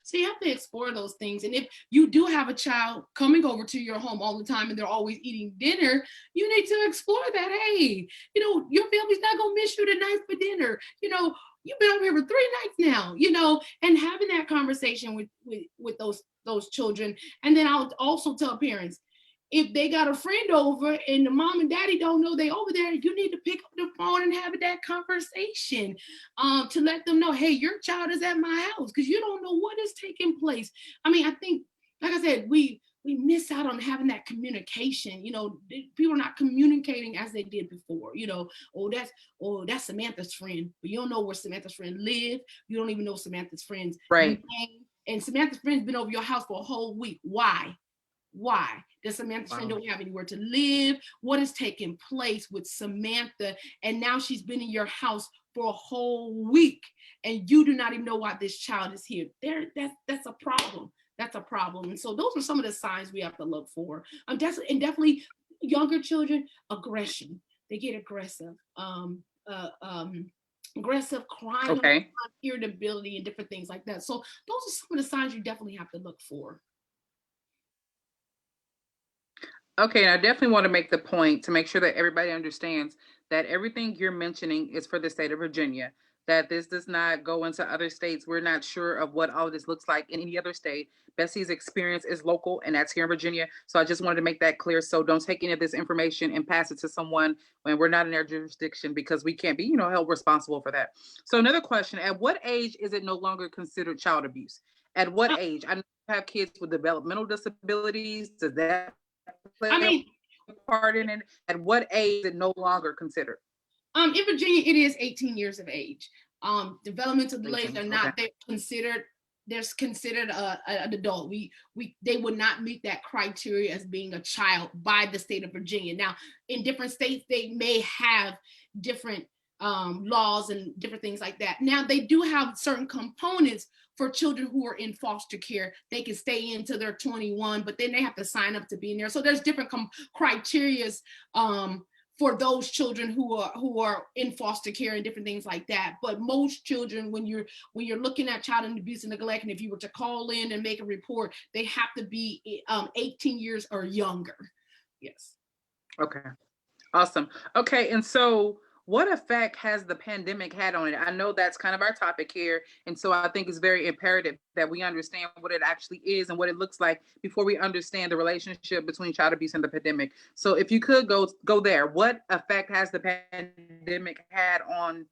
So you have to explore those things. And if you do have a child coming over to your home all the time and they're always eating dinner, you need to explore that. Hey, your family's not gonna miss you tonight for dinner. You've been over here for 3 nights now, and having that conversation with those children. And then I'll also tell parents, if they got a friend over and the mom and daddy don't know they over there, you need to pick up the phone and have that conversation to let them know, hey, your child is at my house, because you don't know what is taking place. I mean, I think, like I said, we miss out on having that communication. People are not communicating as they did before. That's Samantha's friend, but you don't know where Samantha's friend live. You don't even know Samantha's friend's name. And Samantha's friend's been over your house for a whole week. Why? Does Samantha's friend don't have anywhere to live? What is taking place with Samantha? And now she's been in your house for a whole week, and you do not even know why this child is here. That's a problem. That's a problem. And so those are some of the signs we have to look for. Definitely younger children, aggression. They get aggressive. Aggressive, crying, irritability, and different things like that. So those are some of the signs you definitely have to look for. Okay, and I definitely want to make the point to make sure that everybody understands that everything you're mentioning is for the state of Virginia, that this does not go into other states. We're not sure of what all of this looks like in any other state. Bessie's experience is local, and that's here in Virginia. So I just wanted to make that clear. So don't take any of this information and pass it to someone when we're not in their jurisdiction, because we can't be, held responsible for that. So another question, at what age is it no longer considered child abuse? At what age? I know you have kids with developmental disabilities. Does that play a part in it? At what age is it no longer considered? In Virginia, it is 18 years of age. Developmental delays are not considered. There's considered an adult. They would not meet that criteria as being a child by the state of Virginia. Now, in different states, they may have different laws and different things like that. Now, they do have certain components for children who are in foster care. They can stay until they're 21, but then they have to sign up to be in there. So there's different criteria for those children who are in foster care and different things like that. But most children, when you're looking at child abuse and neglect, and if you were to call in and make a report, they have to be 18 years or younger. Yes. Okay. Awesome. Okay. And so what effect has the pandemic had on it? I know that's kind of our topic here. And so I think it's very imperative that we understand what it actually is and what it looks like before we understand the relationship between child abuse and the pandemic. So if you could go there, what effect has the pandemic had on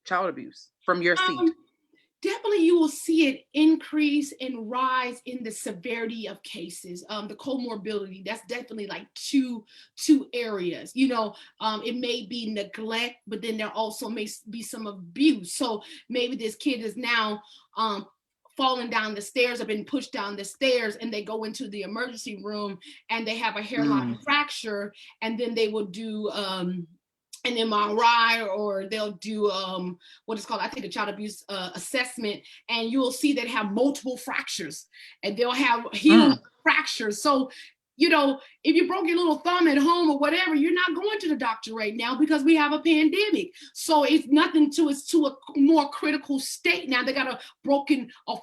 child abuse from your seat? Definitely you will see it increase and rise in the severity of cases. The comorbidity, that's definitely like two areas. It may be neglect, but then there also may be some abuse. So maybe this kid is now falling down the stairs or been pushed down the stairs, and they go into the emergency room and they have a hairline fracture, and then they will do an MRI, or they'll do what is called, I think, a child abuse assessment, and you'll see they have multiple fractures, and they'll have healed fractures. So, if you broke your little thumb at home or whatever, you're not going to the doctor right now because we have a pandemic. So it's it's to a more critical state now. They got a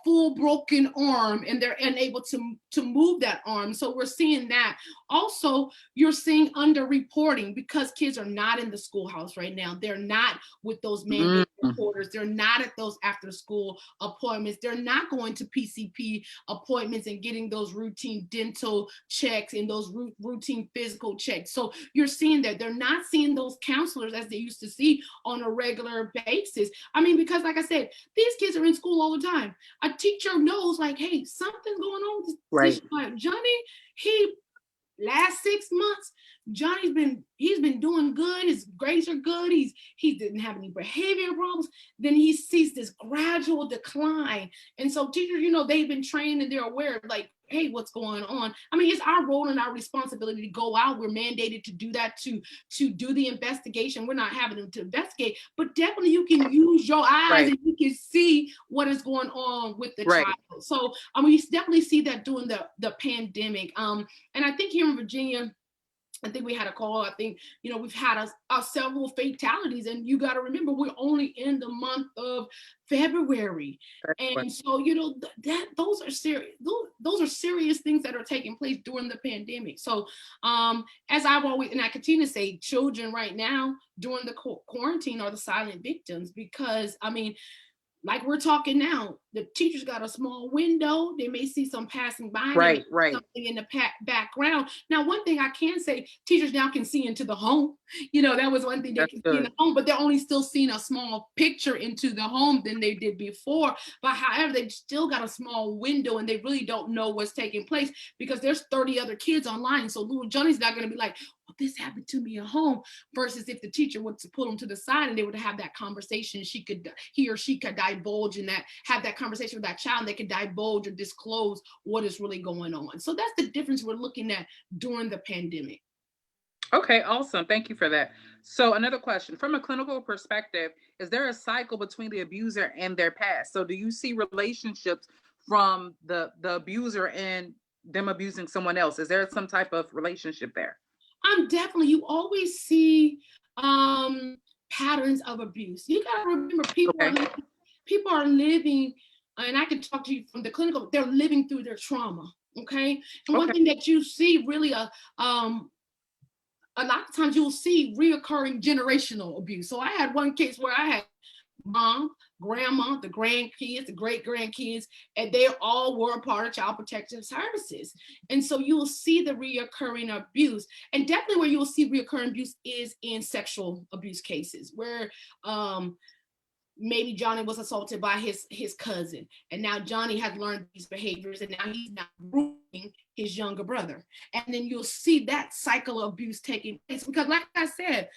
full broken arm, and they're unable to move that arm. So we're seeing that. Also, you're seeing underreporting because kids are not in the schoolhouse right now. They're not with those mandated reporters. They're not at those after school appointments. They're not going to PCP appointments and getting those routine dental checks and those routine physical checks. So you're seeing that they're not seeing those counselors as they used to see on a regular basis. I mean, because like I said, these kids are in school all the time. A teacher knows, like, hey, something's going on with this child. Johnny, last 6 months, he's been doing good. His grades are good. He didn't have any behavior problems. Then he sees this gradual decline. And so teachers, they've been trained and they're aware of, like, hey, what's going on? I mean, it's our role and our responsibility to go out. We're mandated to do that, to do the investigation. We're not having them to investigate, but definitely you can use your eyes and you can see what is going on with the child. So we definitely see that during the pandemic. And I think here in Virginia, I think we had a call. I think, we've had several fatalities, and you got to remember, we're only in the month of February. And so, those are serious. Those are serious things that are taking place during the pandemic. So, as I've always, and I continue to say, children right now during the quarantine are the silent victims, because, I mean, like we're talking now, the teachers got a small window. They may see some passing by, right, something in the background. Now, one thing I can say, teachers now can see into the home. That was one thing they can see in the home, but they're only still seeing a small picture into the home than they did before. But however, they still got a small window, and they really don't know what's taking place, because there's 30 other kids online. So little Johnny's not going to be like, well, this happened to me at home, versus if the teacher were to pull them to the side and they would have that conversation, he or she could divulge and have that conversation with that child, and they could divulge or disclose what is really going on. So that's the difference we're looking at during the pandemic. Okay, awesome. Thank you for that. So another question, from a clinical perspective, is there a cycle between the abuser and their past? So do you see relationships from the abuser and them abusing someone else? Is there some type of relationship there? Definitely, you always see patterns of abuse. You got to remember, people are living, and I can talk to you from the clinical, they're living through their trauma. Okay. And one thing that you see really, a lot of times you'll see reoccurring generational abuse. So I had one case where I had mom, grandma, the grandkids, the great grandkids, and they all were a part of Child Protective Services. And so you will see the reoccurring abuse. And definitely where you will see reoccurring abuse is in sexual abuse cases, where maybe Johnny was assaulted by his cousin, and now Johnny has learned these behaviors, and now he's not grooming his younger brother. And then you'll see that cycle of abuse taking place, because like I said,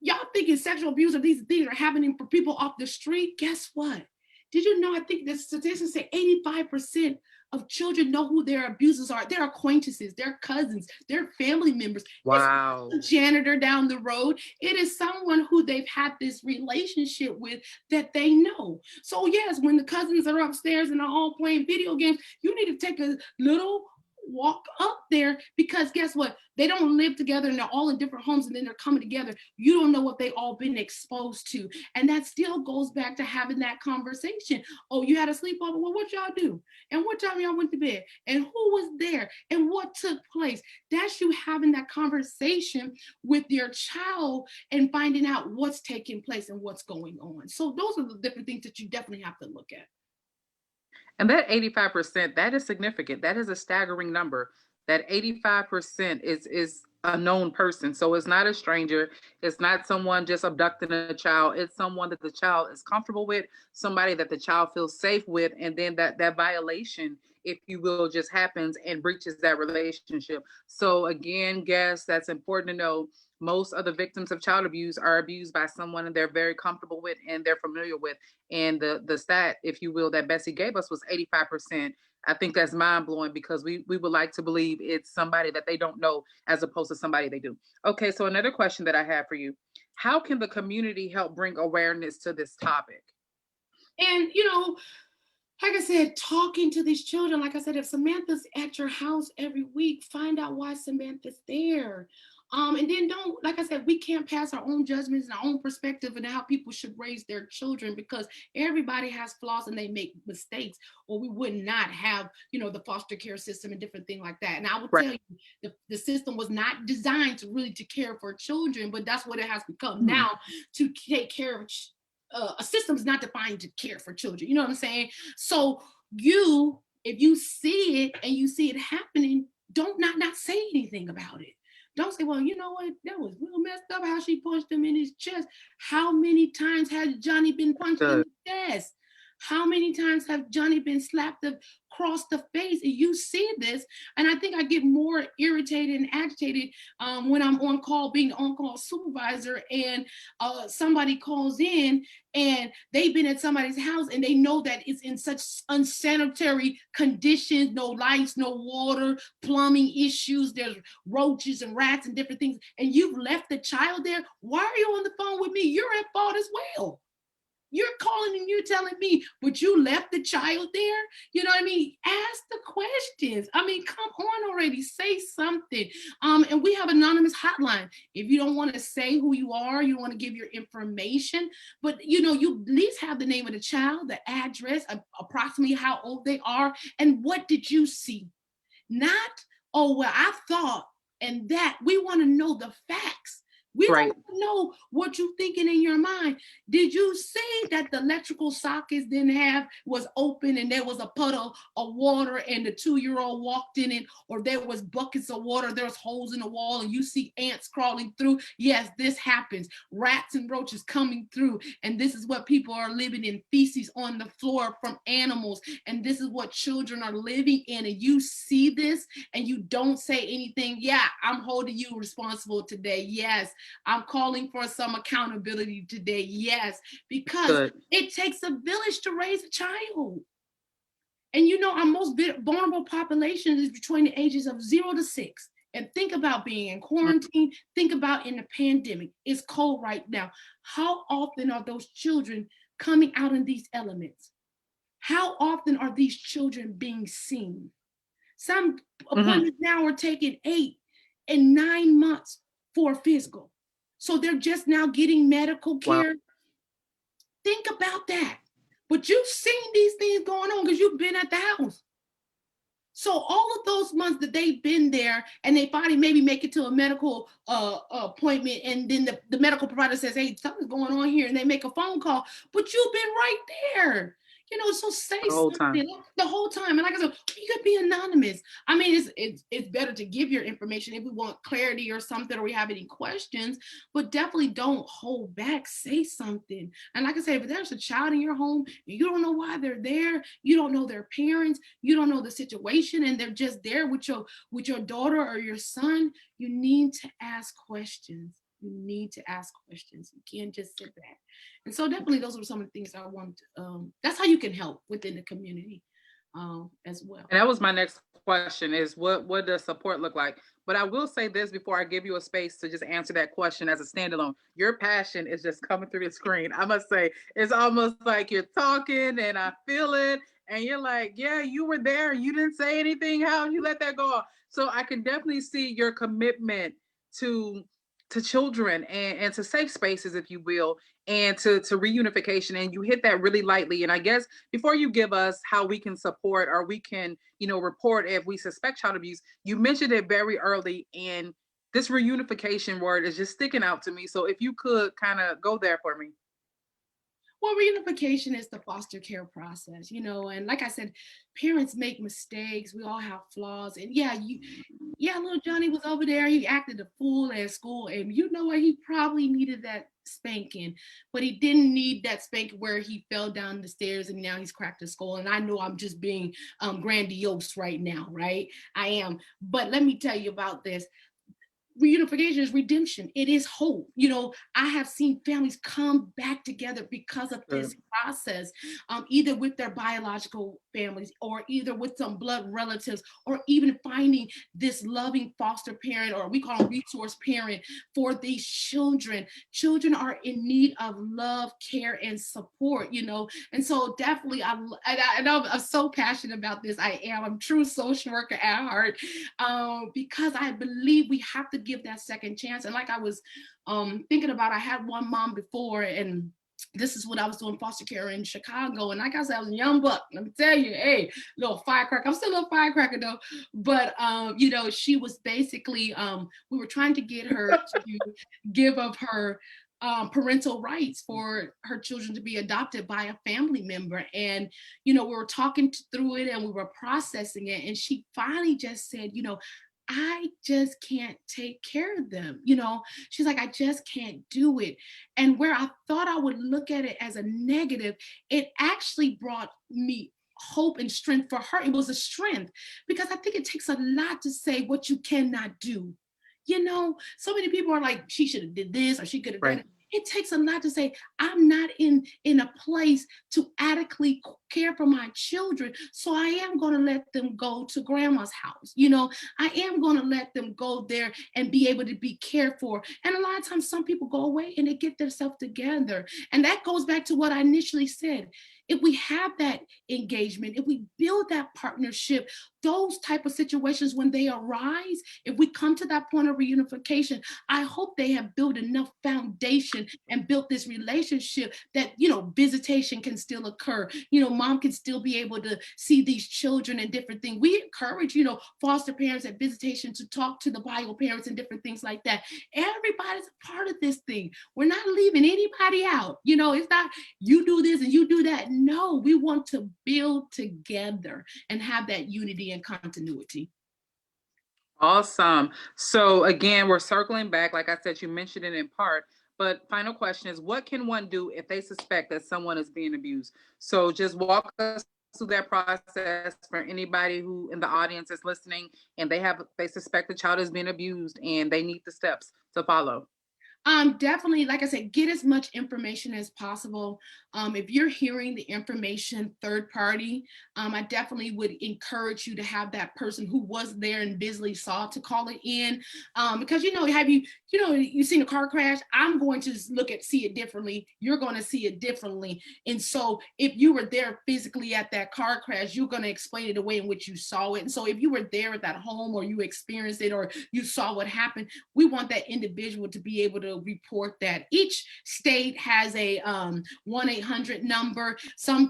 y'all thinking sexual abuse or these things are happening for people off the street. Guess what? Did you know, I think the statistics say 85% of children know who their abusers are. Their acquaintances, their cousins, their family members. Wow. It's a janitor down the road. It is someone who they've had this relationship with that they know. So yes, when the cousins are upstairs and are all playing video games, you need to take a little walk up there, because guess what? They don't live together, and they're all in different homes, and then they're coming together. You don't know what they all been exposed to. And that still goes back to having that conversation. Oh, you had a sleepover? Well, what y'all do? And what time y'all went to bed? And who was there? And what took place? That's you having that conversation with your child and finding out what's taking place and what's going on. So those are the different things that you definitely have to look at. And that 85%, that is significant. That is a staggering number. That 85% is a known person. So it's not a stranger. It's not someone just abducting a child. It's someone that the child is comfortable with, somebody that the child feels safe with. And then that violation, if you will, just happens and breaches that relationship. So again, guess that's important to know. Most of the victims of child abuse are abused by someone that they're very comfortable with and they're familiar with. And the stat, if you will, that Bessie gave us was 85%. I think that's mind blowing, because we would like to believe it's somebody that they don't know as opposed to somebody they do. Okay, so another question that I have for you: how can the community help bring awareness to this topic? And like I said, talking to these children, like I said, if Samantha's at your house every week, find out why Samantha's there. And then don't, like I said, we can't pass our own judgments and our own perspective and how people should raise their children, because everybody has flaws and they make mistakes, or we would not have, the foster care system and different things like that. And I will tell you, the system was not designed to care for children, but that's what it has become now, to take care of a system is not defined to care for children. You know what I'm saying? So if you see it and you see it happening, don't not say anything about it. Don't say, well, you know what? That was real messed up how she punched him in his chest. How many times has Johnny been punched in the chest? How many times have Johnny been slapped across the face? And you see this, and I think I get more irritated and agitated when I'm on call, being the on-call supervisor, and somebody calls in and they've been at somebody's house and they know that it's in such unsanitary conditions, no lights, no water, plumbing issues, there's roaches and rats and different things, and you've left the child there. Why are you on the phone with me? You're at fault as well. You're calling and you're telling me, but you left the child there. You know what I mean? Ask the questions. I mean, come on already. Say something. And we have anonymous hotline. If you don't want to say who you are, you don't want to give your information, but you know, you at least have the name of the child, the address, approximately how old they are, and what did you see? Not, oh, well, I thought, and that we want to know the facts. We Right. don't know what you're thinking in your mind. Did you see that the electrical sockets didn't have, was open and there was a puddle of water and the 2-year-old walked in it, or there was buckets of water, there's holes in the wall and you see ants crawling through? Yes, this happens. Rats and roaches coming through. And this is what people are living in, feces on the floor from animals. And this is what children are living in. And you see this and you don't say anything. Yeah, I'm holding you responsible today. Yes, I'm calling for some accountability today. Yes, because Good. it takes a village to raise a child. And you know, our most vulnerable population is between the ages of 0 to 6. And think about being in quarantine. Think about in the pandemic. It's cold right now. How often are those children coming out in these elements? How often are these children being seen? Some Mm-hmm. appointments now are taking 8 and 9 months for a physical. So they're just now getting medical Wow. care. Think about that. But you've seen these things going on because you've been at the house. So all of those months that they've been there and they finally maybe make it to a medical appointment, and then the medical provider says, hey, something's going on here, and they make a phone call, but you've been right there. You know, so say The whole time. something the whole time. And like I said, you could be anonymous. I mean, it's better to give your information if we want clarity or something, or we have any questions, but definitely don't hold back. Say something. And like I said, if there's a child in your home, you don't know why they're there, you don't know their parents, you don't know the situation, and they're just there with your daughter or your son, you need to ask questions. You need to ask questions. You can't just sit back. And so definitely those are some of the things I want. That's how you can help within the community as well. And that was my next question is what does support look like? But I will say this before I give you a space to just answer that question as a standalone. Your passion is just coming through the screen. I must say, it's almost like you're talking and I feel it. And you're like, yeah, you were there. You didn't say anything. How did you let that go? So I can definitely see your commitment to children and to safe spaces, if you will, and to reunification. And you hit that really lightly. And I guess before you give us how we can support or we can, report if we suspect child abuse, you mentioned it very early, and this reunification word is just sticking out to me. So if you could kind of go there for me. Well, reunification is the foster care process, you know, and like I said, parents make mistakes. We all have flaws. And yeah, little Johnny was over there. He acted a fool at school. And you know what? He probably needed that spanking, but he didn't need that spanking where he fell down the stairs and now he's cracked his skull. And I know I'm just being grandiose right now, right? I am. But let me tell you about this. Reunification is redemption. It is hope. You know, I have seen families come back together because of this process, either with their biological families or either with some blood relatives, or even finding this loving foster parent, or we call them resource parent for these children. Children are in need of love, care, and support, you know. And so definitely, I know I'm so passionate about this. I am. I'm a true social worker at heart, because I believe we have to give that second chance. And like I was thinking about, I had one mom before, and this is what I was doing foster care in Chicago. And like I said, I was a young buck. Let me tell you, hey, little firecracker. I'm still a little firecracker though. But you know, she was basically we were trying to get her to give of her parental rights for her children to be adopted by a family member. And, you know, we were talking through it and we were processing it. And she finally just said, you know, I just can't take care of them. You know, she's like, I just can't do it. And where I thought I would look at it as a negative, it actually brought me hope and strength for her. It was a strength, because I think it takes a lot to say what you cannot do. You know, so many people are like, she should have did this or she could have done Right. it. it takes a lot to say, I'm not in a place to adequately care for my children, so I am going to let them go to grandma's house. I am going to let them go there and be able to be cared for. And a lot of times some people go away and they get themselves together, and that goes back to what I initially said. If we have that engagement, if we build that partnership, those type of situations, when they arise, if we come to that point of reunification, I hope they have built enough foundation and built this relationship that, visitation can still occur. Mom can still be able to see these children and different things. We encourage, foster parents at visitation to talk to the bio parents and different things like that. Everybody's a part of this thing. We're not leaving anybody out. It's not you do this and you do that. No, we want to build together and have that unity and continuity. Awesome. So again, we're circling back. Like I said, you mentioned it in part, but final question is, what can one do if they suspect that someone is being abused? So just walk us through that process for anybody who in the audience is listening and they suspect the child is being abused and they need the steps to follow. Definitely, like I said, get as much information as possible. If you're hearing the information third party, I definitely would encourage you to have that person who was there and visibly saw to call it in. Because have you seen a car crash? I'm going to see it differently. You're going to see it differently. And so if you were there physically at that car crash, you're going to explain it the way in which you saw it. And so if you were there at that home, or you experienced it, or you saw what happened, we want that individual to be able to report that. Each state has a 1-800 number. Some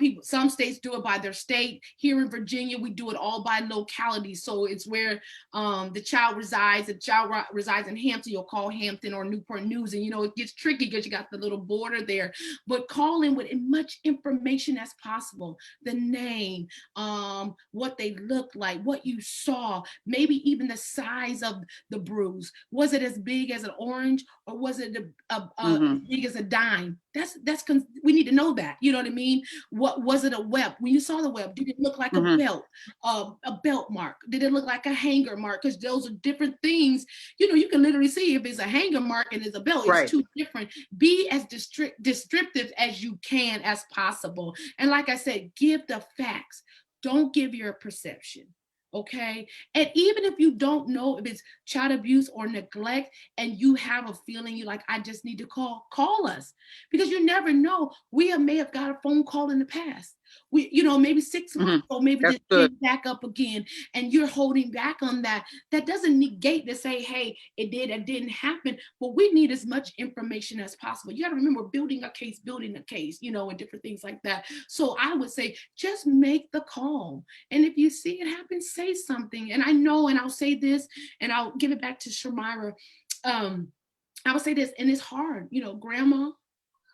states do it by their state. Here in Virginia, we do it all by locality. So it's where the child resides. If the child resides in Hampton, you'll call Hampton or Newport News. And it gets tricky because you got the little border there. But call in with as much information as possible. The name, what they look like, what you saw, maybe even the size of the bruise. Was it as big as an orange, or was it as big as a dime? We need to know that. You know what I mean? What was it, a web? When you saw the web, did it look like a belt, a belt mark? Did it look like a hanger mark? Because those are different things. You can literally see if it's a hanger mark and it's a belt. It's two different. Be as descriptive as you can as possible. And like I said, give the facts. Don't give your perception. Okay. And even if you don't know if it's child abuse or neglect, and you have a feeling you're like, I just need to call us, because you never know. We may have got a phone call in the past. Maybe 6 months, or maybe just get back up again, and you're holding back on that. That doesn't negate to say, hey, it didn't happen, but we need as much information as possible. You got to remember, building a case, and different things like that. So I would say, just make the call. And if you see it happen, say something. And I know, and I'll say this, and I'll give it back to Shamira. I would say this, and it's hard, grandma,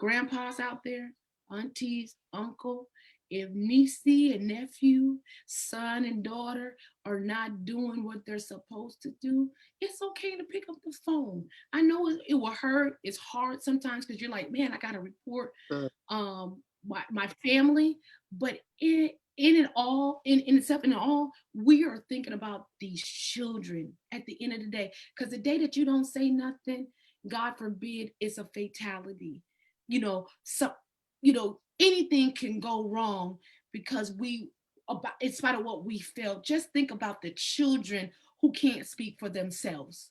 grandpa's out there, aunties, uncle. If niecey and nephew, son and daughter are not doing what they're supposed to do, it's okay to pick up the phone. I know it will hurt. It's hard sometimes because you're like, man, I got to report my family. But in itself, we are thinking about these children at the end of the day. Because the day that you don't say nothing, God forbid, it's a fatality. Anything can go wrong because in spite of what we felt. Just think about the children who can't speak for themselves.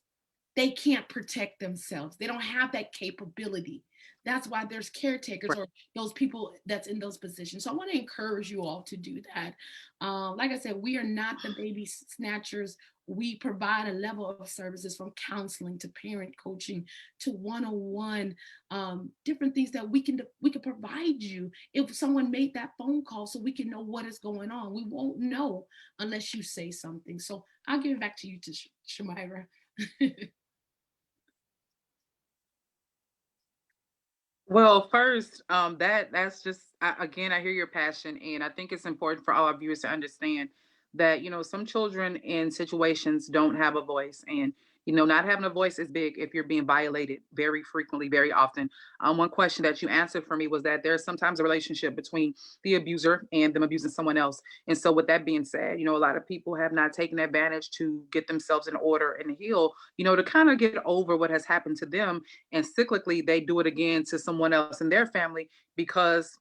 They can't protect themselves. They don't have that capability. That's why there's caretakers or those people that's in those positions. So I want to encourage you all to do that. Like I said, we are not the baby snatchers. We provide a level of services, from counseling to parent coaching to one-on-one, different things that we can provide you if someone made that phone call, so we can know what is going on. We won't know unless you say something. So I'll give it back to you, to Shamira. Well, first, that's just again, I hear your passion, and I think it's important for all our viewers to understand that some children in situations don't have a voice, and Not having a voice is big if you're being violated very frequently, very often. One question that you answered for me was that there's sometimes a relationship between the abuser and them abusing someone else. And so, with that being said, a lot of people have not taken advantage to get themselves in order and heal, to kind of get over what has happened to them. And cyclically, they do it again to someone else in their family because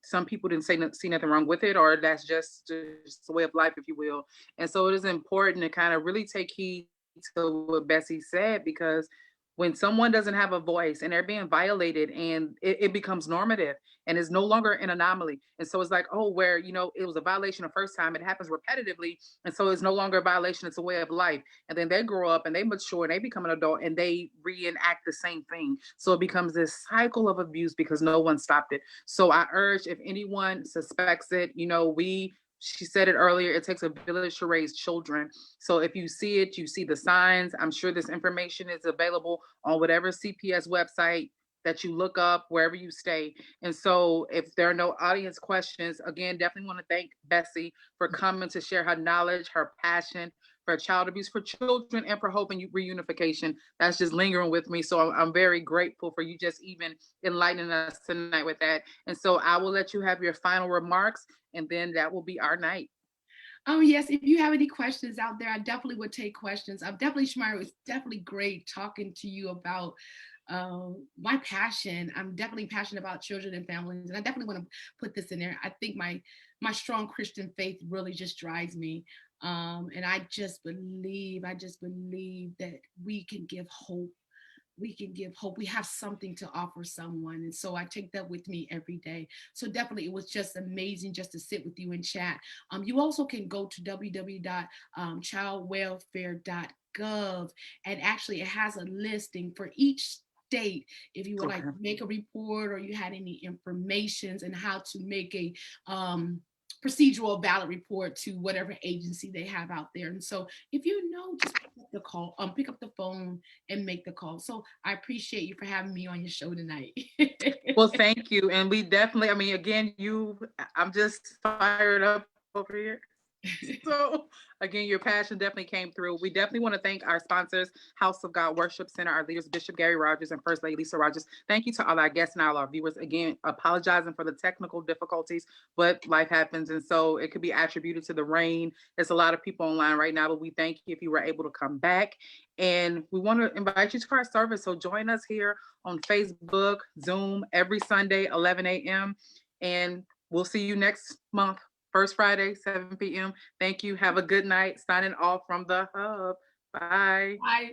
some people didn't see nothing wrong with it, or that's just a way of life, if you will. And so it is important to kind of really take heed to what Bessie said, because when someone doesn't have a voice and they're being violated, and it becomes normative and is no longer an anomaly. And so it's like, oh, where, it was a violation the first time, it happens repetitively. And so it's no longer a violation, it's a way of life. And then they grow up and they mature and they become an adult and they reenact the same thing. So it becomes this cycle of abuse because no one stopped it. So I urge, if anyone suspects it, she said it earlier, it takes a village to raise children. So if you see it, you see the signs. I'm sure this information is available on whatever CPS website that you look up, wherever you stay. And so if there are no audience questions, again, definitely want to thank Bessie for coming to share her knowledge, her passion for child abuse, for children, and for hope and reunification. That's just lingering with me. So I'm very grateful for you just even enlightening us tonight with that. And so I will let you have your final remarks, and then that will be our night. Oh, yes. If you have any questions out there, I definitely would take questions. I'm definitely, Shamira, it was definitely great talking to you about my passion. I'm definitely passionate about children and families, and I definitely want to put this in there. I think my strong Christian faith really just drives me. And I just believe that we can give hope. We can give hope. We have something to offer someone. And so I take that with me every day. So definitely it was just amazing just to sit with you and chat. You also can go to www.childwelfare.gov, and actually it has a listing for each state if you would like to make a report, or you had any informations and how to make a procedural ballot report to whatever agency they have out there. And so if just pick up the phone and make the call. So I appreciate you for having me on your show tonight. Well, thank you. And we definitely, again, I'm just fired up over here. So again, your passion definitely came through. We definitely want to thank our sponsors, House of God Worship Center, our leaders, Bishop Gary Rogers and First Lady Lisa Rogers. Thank you to all our guests and all our viewers. Again, apologizing for the technical difficulties, but life happens. And so it could be attributed to the rain. There's a lot of people online right now, but we thank you if you were able to come back. And we want to invite you to our service. So join us here on Facebook, Zoom, every Sunday, 11 a.m. And we'll see you next month. First Friday, 7 p.m. Thank you. Have a good night. Signing off from the Hub. Bye. Bye.